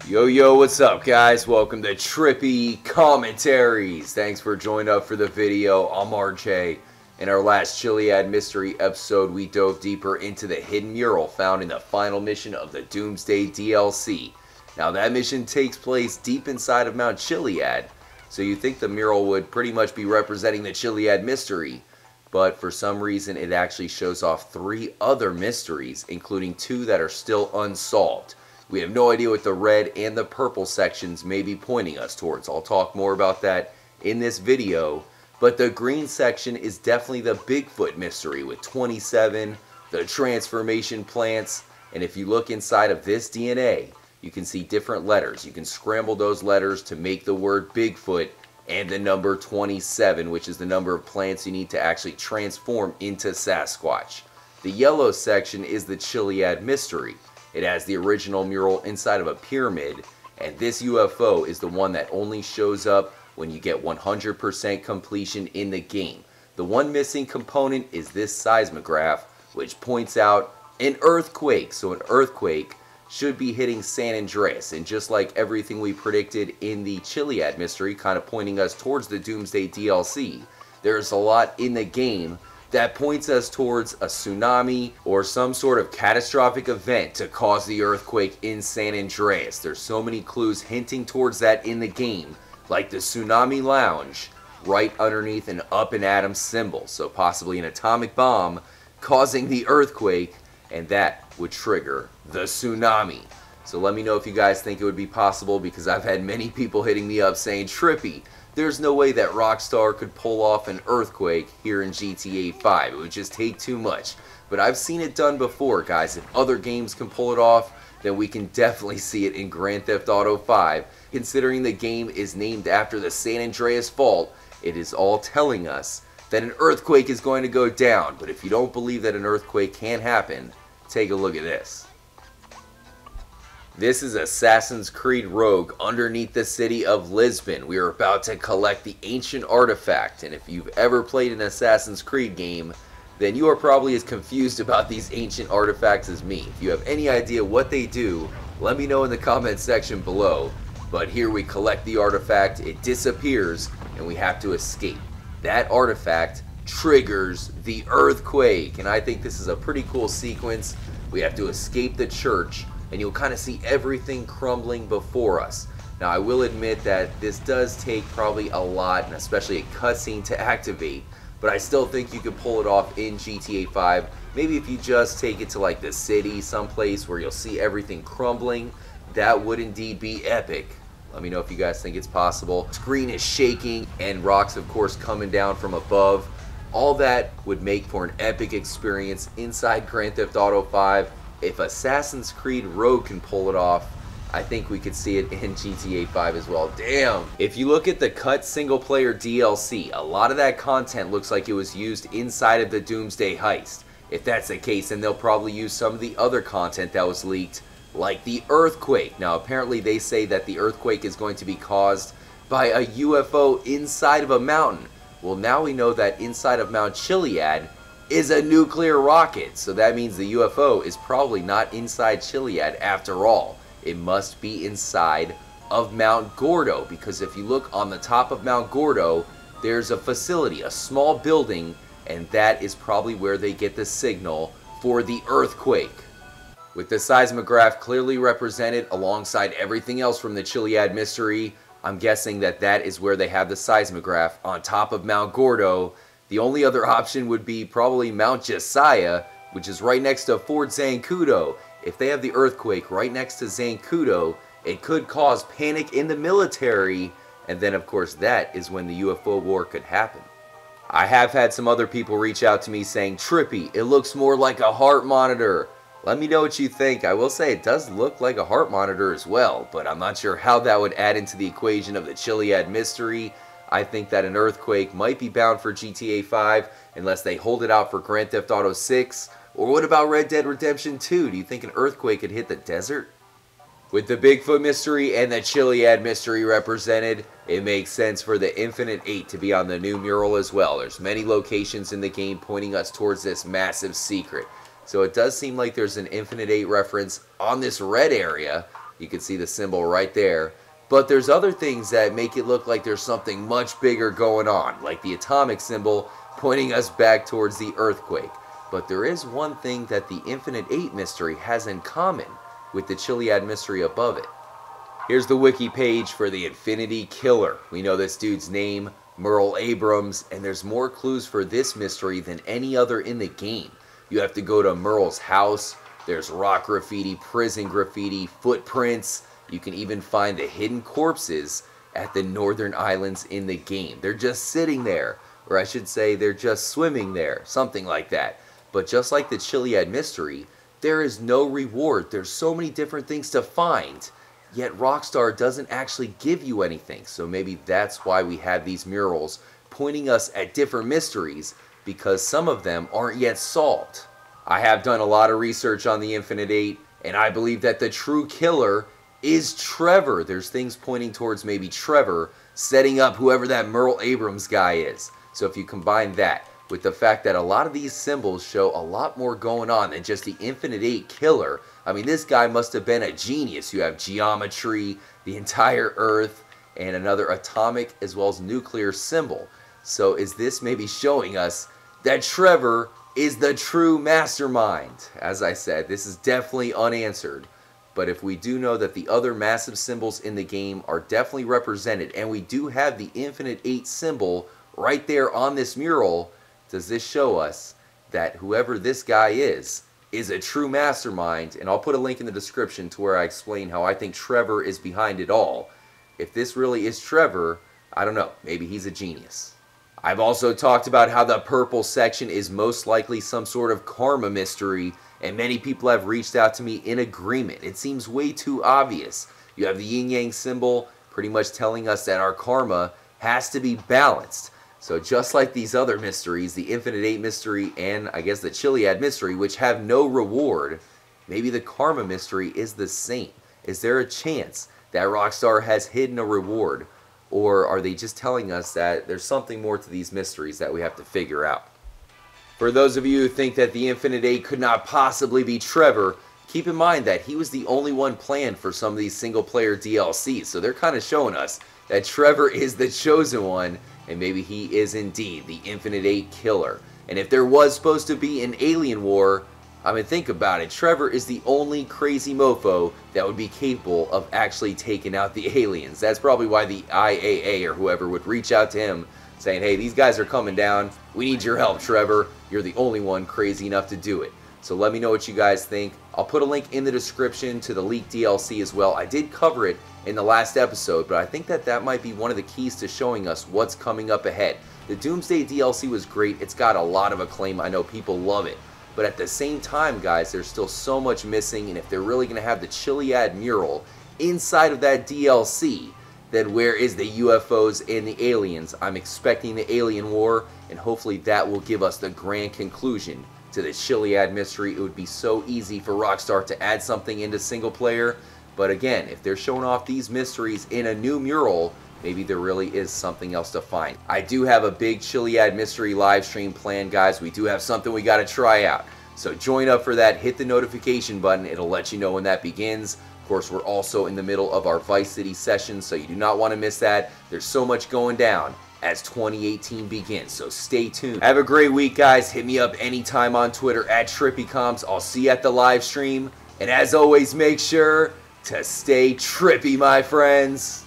Yo, what's up, guys? Welcome to Trippy Commentaries. Thanks for joining up for the video. I'm RJ. In our last Chiliad Mystery episode, we dove deeper into the hidden mural found in the final mission of the Doomsday DLC. Now, that mission takes place deep inside of Mount Chiliad, so you think the mural would pretty much be representing the Chiliad Mystery, but for some reason it actually shows off 3 other mysteries, including 2 that are still unsolved. We have no idea what the red and the purple sections may be pointing us towards. I'll talk more about that in this video. But the green section is definitely the Bigfoot mystery with 27, the transformation plants, and if you look inside of this DNA, you can see different letters. You can scramble those letters to make the word Bigfoot and the number 27, which is the number of plants you need to actually transform into Sasquatch. The yellow section is the Chiliad mystery. It has the original mural inside of a pyramid, and this UFO is the one that only shows up when you get 100% completion in the game. The one missing component is this seismograph, which points out an earthquake. So an earthquake should be hitting San Andreas, and just like everything we predicted in the Chiliad mystery, kind of pointing us towards the Doomsday DLC, there's a lot in the game that points us towards a tsunami or some sort of catastrophic event to cause the earthquake in San Andreas. There's so many clues hinting towards that in the game, like the tsunami lounge right underneath an up and atom symbol, so possibly an atomic bomb causing the earthquake, and that would trigger the tsunami. So let me know if you guys think it would be possible, because I've had many people hitting me up saying, Trippy, there's no way that Rockstar could pull off an earthquake here in GTA 5. It would just take too much. But I've seen it done before, guys. If other games can pull it off, then we can definitely see it in Grand Theft Auto 5. Considering the game is named after the San Andreas Fault, it is all telling us that an earthquake is going to go down. But if you don't believe that an earthquake can happen, take a look at this. This is Assassin's Creed Rogue underneath the city of Lisbon. We are about to collect the ancient artifact, and if you've ever played an Assassin's Creed game, then you are probably as confused about these ancient artifacts as me. If you have any idea what they do, let me know in the comment section below. But here we collect the artifact, it disappears, and we have to escape. That artifact triggers the earthquake, and I think this is a pretty cool sequence. We have to escape the church, and you'll kind of see everything crumbling before us. Now, I will admit that this does take probably a lot, and especially a cutscene to activate, but I still think you could pull it off in GTA 5. Maybe if you just take it to like the city, someplace where you'll see everything crumbling, that would indeed be epic. Let me know if you guys think it's possible. Screen is shaking, and rocks, of course, coming down from above. All that would make for an epic experience inside Grand Theft Auto 5. If Assassin's Creed Rogue can pull it off, I think we could see it in GTA 5 as well. Damn! If you look at the cut single player DLC, a lot of that content looks like it was used inside of the Doomsday heist. If that's the case, then they'll probably use some of the other content that was leaked, like the earthquake. Now, apparently they say that the earthquake is going to be caused by a UFO inside of a mountain. Well, now we know that inside of Mount Chiliad is a nuclear rocket, so that means the UFO is probably not inside Chiliad after all. It must be inside of Mount Gordo, because if you look on the top of Mount Gordo, there's a facility, a small building, and that is probably where they get the signal for the earthquake. With the seismograph clearly represented alongside everything else from the Chiliad mystery, I'm guessing that that is where they have the seismograph on top of Mount Gordo. The only other option would be probably Mount Josiah, which is right next to Fort Zancudo. If they have the earthquake right next to Zancudo, it could cause panic in the military, and then of course that is when the UFO war could happen. I have had some other people reach out to me saying, Trippy, it looks more like a heart monitor. Let me know what you think. I will say it does look like a heart monitor as well, but I'm not sure how that would add into the equation of the Chiliad mystery. I think that an earthquake might be bound for GTA 5 unless they hold it out for Grand Theft Auto 6. Or what about Red Dead Redemption 2? Do you think an earthquake could hit the desert? With the Bigfoot mystery and the Chiliad mystery represented, it makes sense for the Infinite 8 to be on the new mural as well. There's many locations in the game pointing us towards this massive secret. So it does seem like there's an Infinite 8 reference on this red area. You can see the symbol right there. But there's other things that make it look like there's something much bigger going on, like the atomic symbol pointing us back towards the earthquake. But there is one thing that the Infinite 8 mystery has in common with the Chiliad mystery above it. Here's the wiki page for the Infinity Killer. We know this dude's name, Merle Abrams, and there's more clues for this mystery than any other in the game. You have to go to Merle's house. There's rock graffiti, prison graffiti, footprints. You can even find the hidden corpses at the northern islands in the game. They're just sitting there, or I should say they're just swimming there, something like that. But just like the Chiliad mystery, there is no reward. There's so many different things to find, yet Rockstar doesn't actually give you anything. So maybe that's why we have these murals pointing us at different mysteries, because some of them aren't yet solved. I have done a lot of research on the Infinite 8, and I believe that the true killer is Trevor. There's things pointing towards maybe Trevor setting up whoever that Merle Abrams guy is. So if you combine that with the fact that a lot of these symbols show a lot more going on than just the Infinite 8 killer. I mean, this guy must have been a genius. You have geometry, the entire Earth, and another atomic as well as nuclear symbol. So is this maybe showing us that Trevor is the true mastermind? As I said, this is definitely unanswered. But if we do know that the other massive symbols in the game are definitely represented, and we do have the Infinite 8 symbol right there on this mural, does this show us that whoever this guy is a true mastermind? And I'll put a link in the description to where I explain how I think Trevor is behind it all. If this really is Trevor, I don't know, maybe he's a genius. I've also talked about how the purple section is most likely some sort of karma mystery, and many people have reached out to me in agreement. It seems way too obvious. You have the yin-yang symbol pretty much telling us that our karma has to be balanced. So just like these other mysteries, the Infinite 8 mystery and I guess the Chiliad mystery, which have no reward, maybe the karma mystery is the same. Is there a chance that Rockstar has hidden a reward? Or are they just telling us that there's something more to these mysteries that we have to figure out? For those of you who think that the Infinite 8 could not possibly be Trevor, keep in mind that he was the only one planned for some of these single-player DLCs. So they're kind of showing us that Trevor is the chosen one, and maybe he is indeed the Infinite 8 killer. And if there was supposed to be an alien war, I mean, think about it. Trevor is the only crazy mofo that would be capable of actually taking out the aliens. That's probably why the IAA or whoever would reach out to him saying, hey, these guys are coming down. We need your help, Trevor. You're the only one crazy enough to do it. So let me know what you guys think. I'll put a link in the description to the leaked DLC as well. I did cover it in the last episode, but I think that that might be one of the keys to showing us what's coming up ahead. The Doomsday DLC was great. It's got a lot of acclaim. I know people love it. But at the same time, guys, there's still so much missing, and if they're really going to have the Chiliad Mural inside of that DLC, then where is the UFOs and the aliens? I'm expecting the alien war, and hopefully that will give us the grand conclusion to the Chiliad mystery. It would be so easy for Rockstar to add something into single player, but again, if they're showing off these mysteries in a new mural, maybe there really is something else to find. I do have a big Chiliad mystery live stream planned, guys. We do have something we got to try out. So join up for that. Hit the notification button. It'll let you know when that begins. Of course, we're also in the middle of our Vice City session, so you do not want to miss that. There's so much going down as 2018 begins, so stay tuned. Have a great week, guys. Hit me up anytime on Twitter at TrippyComps. I'll see you at the live stream. And as always, make sure to stay trippy, my friends.